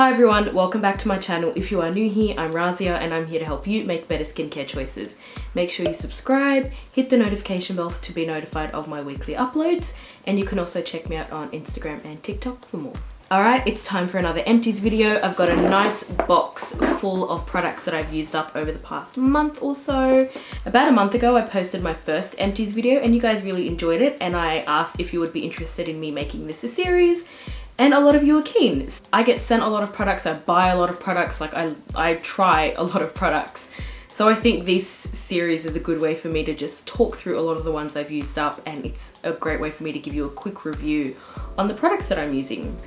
Hi everyone, welcome back to my channel. If you are new here, I'm Razia and I'm here to help you make better skincare choices. Make sure you subscribe, hit the notification bell to be notified of my weekly uploads, and you can also check me out on Instagram and TikTok for more. Alright, it's time for another empties video. I've got a nice box full of products that I've used up over the past month or so. About a month ago, I posted my first empties video and you guys really enjoyed it, and I asked if you would be interested in me making this a series. And a lot of you are keen. I get sent a lot of products, I buy a lot of products, like I try a lot of products. So I think this series is a good way for me to just talk through a lot of the ones I've used up, and it's a great way for me to give you a quick review on the products that I'm using.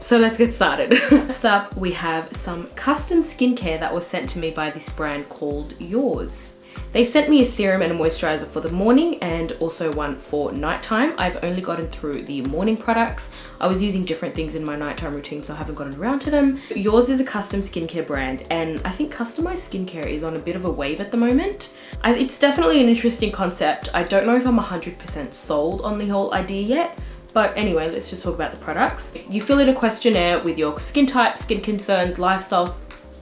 So let's get started. First up, we have some custom skincare that was sent to me by this brand called Yours. They sent me a serum and a moisturizer for the morning and also one for nighttime. I've only gotten through the morning products. I was using different things in my nighttime routine, so I haven't gotten around to them. Yours is a custom skincare brand, and I think customized skincare is on a bit of a wave at the moment. It's definitely an interesting concept. I don't know if I'm 100% sold on the whole idea yet, but anyway, let's just talk about the products. You fill in a questionnaire with your skin type, skin concerns, lifestyle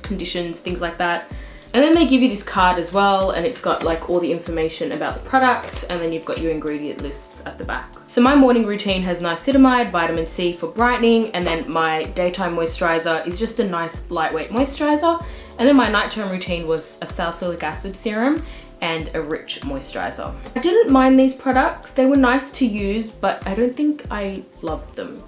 conditions, things like that. And then they give you this card as well, and it's got like all the information about the products, and then you've got your ingredient lists at the back. So my morning routine has niacinamide, vitamin C for brightening, and then my daytime moisturizer is just a nice lightweight moisturizer. And then my nighttime routine was a Salicylic Acid serum and a rich moisturizer. I didn't mind these products. They were nice to use, but I don't think I loved them.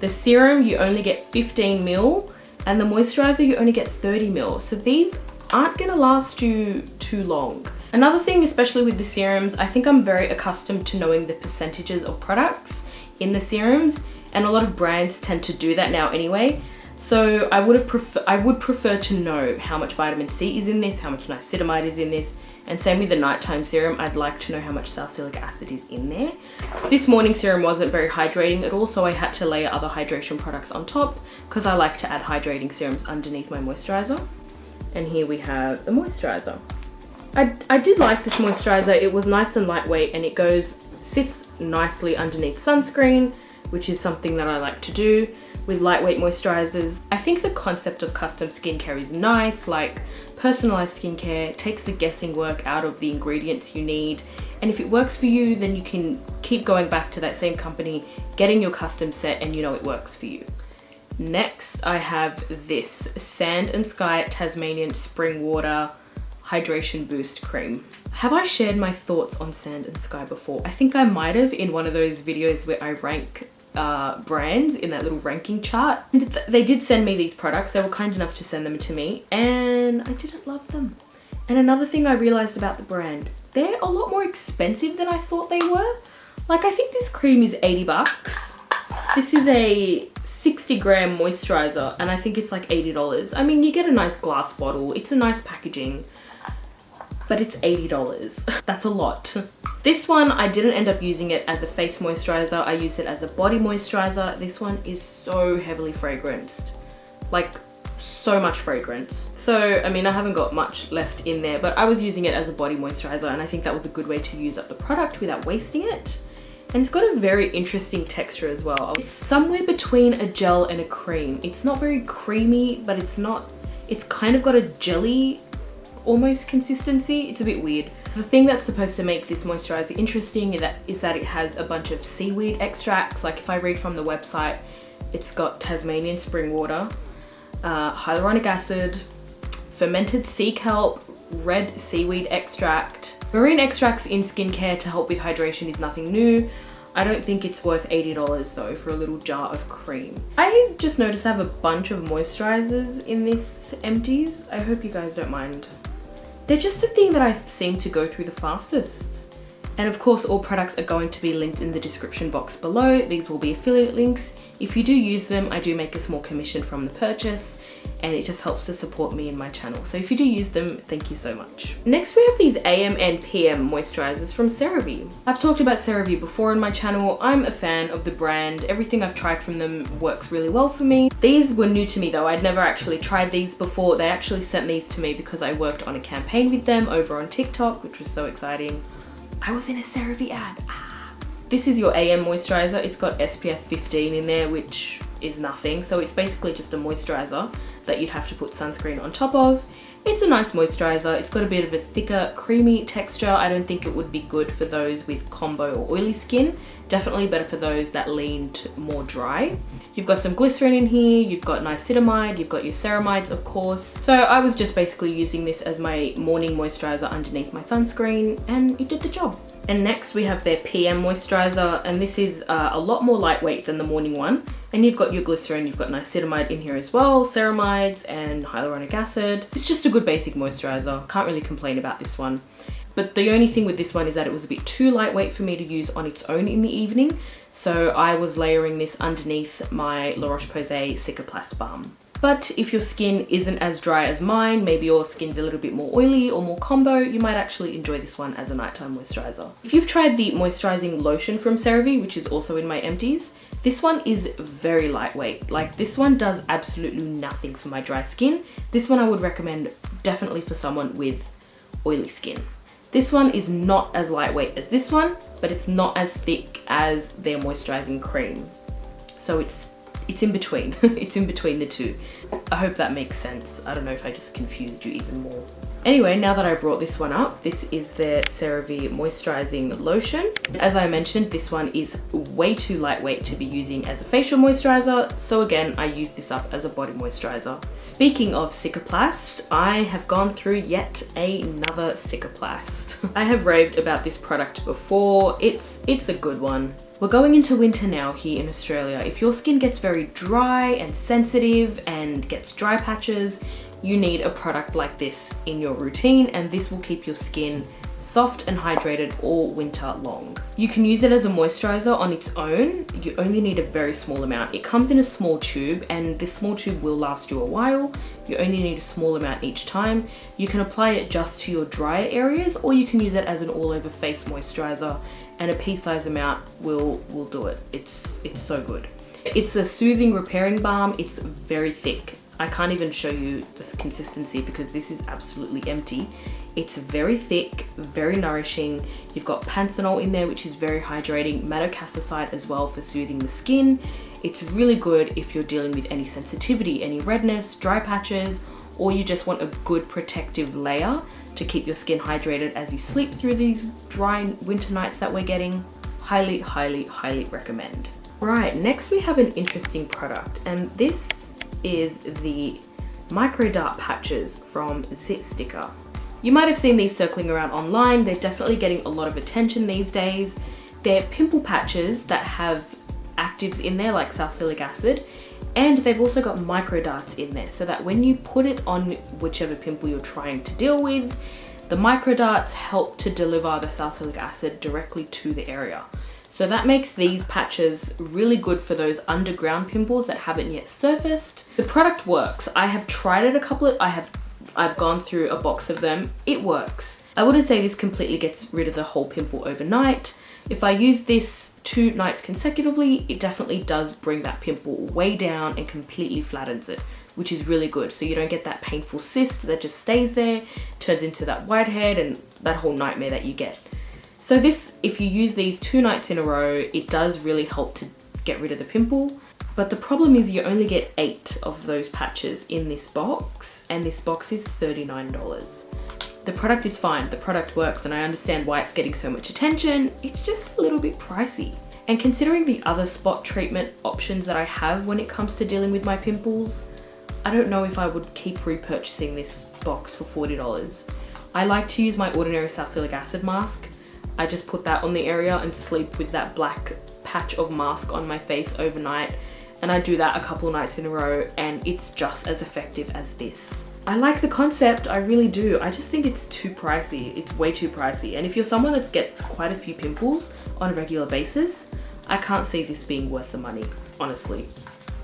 The serum, you only get 15 ml, and the moisturizer, you only get 30 ml. So these aren't gonna last you too long. Another thing, especially with the serums, I think I'm very accustomed to knowing the percentages of products in the serums, and a lot of brands tend to do that now anyway. So I would prefer to know how much vitamin C is in this, how much niacinamide is in this, and same with the nighttime serum, I'd like to know how much salicylic acid is in there. This morning serum wasn't very hydrating at all, so I had to layer other hydration products on top because I like to add hydrating serums underneath my moisturizer. And here we have the moisturizer. I did like this moisturizer. It was nice and lightweight, and it sits nicely underneath sunscreen, which is something that I like to do with lightweight moisturizers. I think the concept of custom skincare is nice, like personalized skincare takes the guessing work out of the ingredients you need. And if it works for you, then you can keep going back to that same company, getting your custom set, and you know it works for you. Next, I have this Sand and Sky Tasmanian Spring Water Hydration Boost Cream. Have I shared my thoughts on Sand and Sky before? I think I might have in one of those videos where I rank brands in that little ranking chart. And they did send me these products. They were kind enough to send them to me, and I didn't love them. And another thing I realized about the brand, they're a lot more expensive than I thought they were. Like, I think this cream is 80 bucks. This is a 60 gram moisturizer, and I think it's like $80. I mean, you get a nice glass bottle, it's a nice packaging, but it's $80. That's a lot. This one, I didn't end up using it as a face moisturizer. I used it as a body moisturizer. This one is so heavily fragranced, like so much fragrance. So, I mean, I haven't got much left in there, but I was using it as a body moisturizer, and I think that was a good way to use up the product without wasting it. And it's got a very interesting texture as well. It's somewhere between a gel and a cream. It's not very creamy, but it's kind of got a jelly almost consistency. It's a bit weird. The thing that's supposed to make this moisturizer interesting is that it has a bunch of seaweed extracts. Like, if I read from the website, it's got Tasmanian spring water, hyaluronic acid, fermented sea kelp, red seaweed extract. Marine extracts in skincare to help with hydration is nothing new. I don't think it's worth $80 though for a little jar of cream. I just noticed I have a bunch of moisturizers in this empties. I hope you guys don't mind. They're just the thing that I seem to go through the fastest. And of course, all products are going to be linked in the description box below. These will be affiliate links. If you do use them, I do make a small commission from the purchase, and it just helps to support me and my channel. So if you do use them, thank you so much. Next, we have these AM and PM moisturizers from Cerave. I've talked about Cerave before in my channel. I'm a fan of the brand. Everything I've tried from them works really well for me. These were new to me though. I'd never actually tried these before. They actually sent these to me because I worked on a campaign with them over on TikTok, which was so exciting. I was in a Cerave ad. This is your AM moisturizer. It's got SPF 15 in there, which is nothing. So it's basically just a moisturizer that you'd have to put sunscreen on top of. It's a nice moisturizer. It's got a bit of a thicker, creamy texture. I don't think it would be good for those with combo or oily skin. Definitely better for those that lean more dry. You've got some glycerin in here, you've got niacinamide, you've got your ceramides, of course. So I was just basically using this as my morning moisturizer underneath my sunscreen, and it did the job. And next we have their PM moisturizer, and this is a lot more lightweight than the morning one. And you've got your glycerin, you've got niacinamide in here as well, ceramides and hyaluronic acid. It's just a good basic moisturizer. Can't really complain about this one. But the only thing with this one is that it was a bit too lightweight for me to use on its own in the evening. So I was layering this underneath my La Roche-Posay Cicaplast Balm. But if your skin isn't as dry as mine, maybe your skin's a little bit more oily or more combo, you might actually enjoy this one as a nighttime moisturizer. If you've tried the Moisturizing Lotion from Cerave, which is also in my empties, this one is very lightweight. Like, this one does absolutely nothing for my dry skin. This one I would recommend definitely for someone with oily skin. This one is not as lightweight as this one, but it's not as thick as their moisturizing cream. So it's in between. It's in between the two. I hope that makes sense. I don't know if I just confused you even more. Anyway, now that I brought this one up, this is their Cerave Moisturizing Lotion. As I mentioned, this one is way too lightweight to be using as a facial moisturizer. So again, I use this up as a body moisturizer. Speaking of Cicaplast, I have gone through yet another Cicaplast. I have raved about this product before. It's a good one. We're going into winter now here in Australia. If your skin gets very dry and sensitive and gets dry patches, you need a product like this in your routine, and this will keep your skin soft and hydrated all winter long. You can use it as a moisturizer on its own. You only need a very small amount. It comes in a small tube, and this small tube will last you a while. You only need a small amount each time. You can apply it just to your drier areas, or you can use it as an all-over face moisturizer, and a pea-size amount will do it. It's so good. It's a soothing, repairing balm. It's very thick. I can't even show you the consistency because this is absolutely empty. It's very thick, very nourishing. You've got panthenol in there, which is very hydrating, madecassoside as well for soothing the skin. It's really good if you're dealing with any sensitivity, any redness, dry patches, or you just want a good protective layer to keep your skin hydrated as you sleep through these dry winter nights that we're getting. Highly, highly, highly recommend. Right, next we have an interesting product, and this is the micro dart patches from Zit Sticker. You might have seen these circling around online. They're definitely getting a lot of attention these days. They're pimple patches that have actives in there like salicylic acid, and they've also got micro darts in there so that when you put it on whichever pimple you're trying to deal with, the micro darts help to deliver the salicylic acid directly to the area. So that makes these patches really good for those underground pimples that haven't yet surfaced. The product works. I have tried it I've gone through a box of them. It works. I wouldn't say this completely gets rid of the whole pimple overnight. If I use this 2 nights consecutively, it definitely does bring that pimple way down and completely flattens it, which is really good. So you don't get that painful cyst that just stays there, turns into that whitehead and that whole nightmare that you get. So this, if you use these 2 nights in a row, it does really help to get rid of the pimple. But the problem is you only get 8 of those patches in this box, and this box is $39. The product is fine, the product works, and I understand why it's getting so much attention. It's just a little bit pricey. And considering the other spot treatment options that I have when it comes to dealing with my pimples, I don't know if I would keep repurchasing this box for $40. I like to use my ordinary salicylic acid mask. I just put that on the area and sleep with that black patch of mask on my face overnight, and I do that a couple nights in a row, and it's just as effective as this. I like the concept, I really do. I just think it's too pricey. It's way too pricey. And if you're someone that gets quite a few pimples on a regular basis, I can't see this being worth the money, honestly.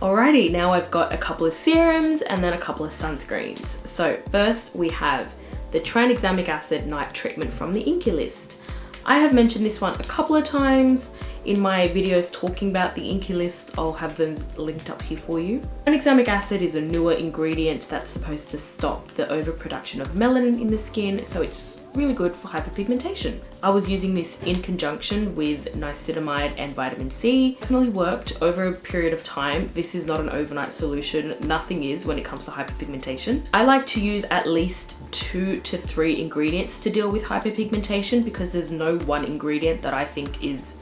Alrighty, now I've got a couple of serums and then a couple of sunscreens. So first we have the Tranexamic Acid Night Treatment from the ENQUIRIES. I have mentioned this one a couple of times. in my videos talking about the Inky list. I'll have them linked up here for you. Tranexamic acid is a newer ingredient that's supposed to stop the overproduction of melanin in the skin, so it's really good for hyperpigmentation. I was using this in conjunction with niacinamide and vitamin C. Definitely worked over a period of time. This is not an overnight solution. Nothing is when it comes to hyperpigmentation. I like to use at least 2 to 3 ingredients to deal with hyperpigmentation because there's no one ingredient that I think is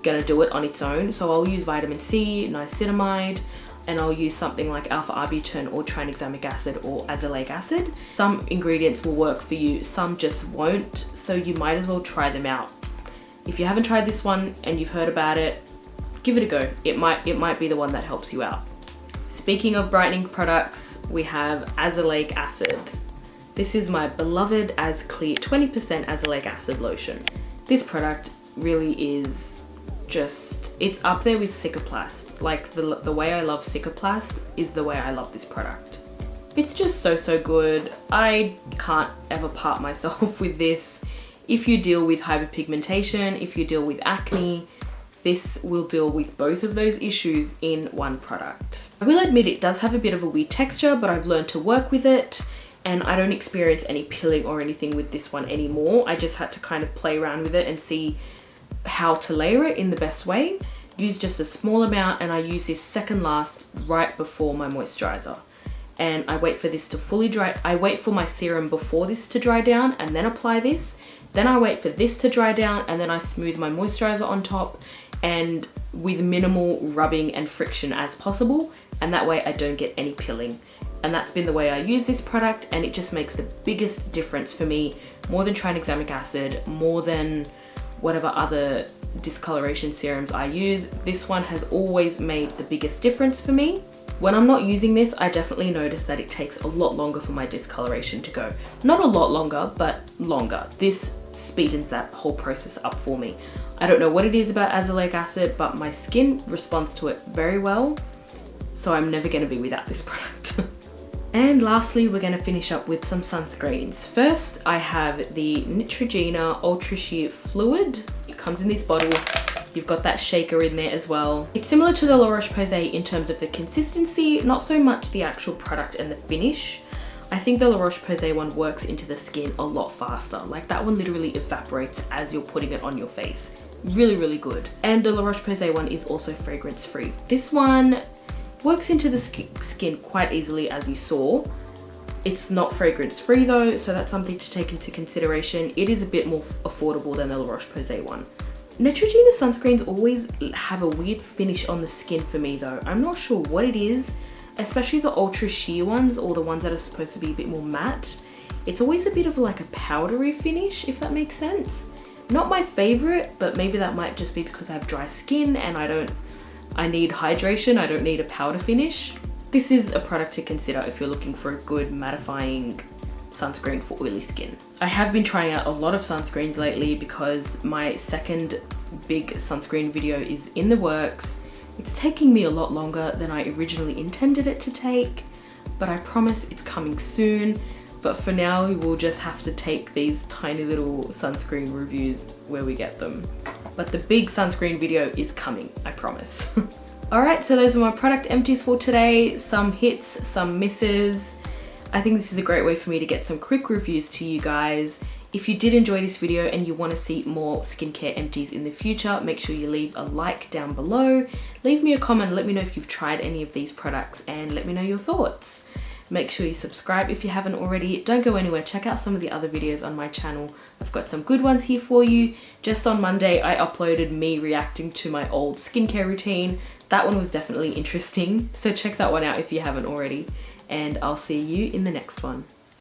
gonna do it on its own. So I'll use vitamin C, niacinamide, and I'll use something like alpha-arbutin or tranexamic acid or azelaic acid. Some ingredients will work for you, some just won't, so you might as well try them out. If you haven't tried this one and you've heard about it, give it a go. It might be the one that helps you out. Speaking of brightening products, we have Azelaic Acid. This is my beloved As Clear 20% Azelaic Acid lotion. This product really is just, it's up there with Cicaplast. Like the way I love Cicaplast is the way I love this product. It's just so good. I can't ever part myself with this. If you deal with hyperpigmentation, if you deal with acne, this will deal with both of those issues in one product. I will admit it does have a bit of a weird texture, but I've learned to work with it and I don't experience any pilling or anything with this one anymore. I just had to kind of play around with it and see how to layer it in the best way. Use just a small amount, and I use this second last right before my moisturizer. And I wait for this to fully dry. I wait for my serum before this to dry down and then apply this. Then I wait for this to dry down and then I smooth my moisturizer on top, and with minimal rubbing and friction as possible. And that way I don't get any pilling. And that's been the way I use this product, and it just makes the biggest difference for me, more than tranexamic acid, more than whatever other discoloration serums I use. This one has always made the biggest difference for me. When I'm not using this, I definitely notice that it takes a lot longer for my discoloration to go. Not a lot longer, but longer. This speeds that whole process up for me. I don't know what it is about azelaic acid, but my skin responds to it very well. So I'm never gonna be without this product. And lastly, we're gonna finish up with some sunscreens. First, I have the Neutrogena Ultra Sheer Fluid. It comes in this bottle. You've got that shaker in there as well. It's similar to the La Roche-Posay in terms of the consistency, not so much the actual product and the finish. I think the La Roche-Posay one works into the skin a lot faster. Like that one literally evaporates as you're putting it on your face. Really good. And the La Roche-Posay one is also fragrance free. This one works into the skin quite easily, as you saw. It's not fragrance free though, so that's something to take into consideration. It is a bit more affordable than the La Roche-Posay one. Neutrogena sunscreens always have a weird finish on the skin for me though. I'm not sure what it is, especially the ultra sheer ones or the ones that are supposed to be a bit more matte. It's always a bit of like a powdery finish, if that makes sense. Not my favorite, but maybe that might just be because I have dry skin and I need hydration, I don't need a powder finish. This is a product to consider if you're looking for a good mattifying sunscreen for oily skin. I have been trying out a lot of sunscreens lately because my second big sunscreen video is in the works. It's taking me a lot longer than I originally intended it to take, but I promise it's coming soon. But for now, we'll just have to take these tiny little sunscreen reviews where we get them. But the big sunscreen video is coming, I promise. Alright, so those are my product empties for today. Some hits, some misses. I think this is a great way for me to get some quick reviews to you guys. If you did enjoy this video and you want to see more skincare empties in the future, make sure you leave a like down below. Leave me a comment, let me know if you've tried any of these products and let me know your thoughts. Make sure you subscribe if you haven't already. Don't go anywhere, check out some of the other videos on my channel. I've got some good ones here for you. Just on Monday, I uploaded me reacting to my old skincare routine. That one was definitely interesting, so check that one out if you haven't already. And I'll see you in the next one.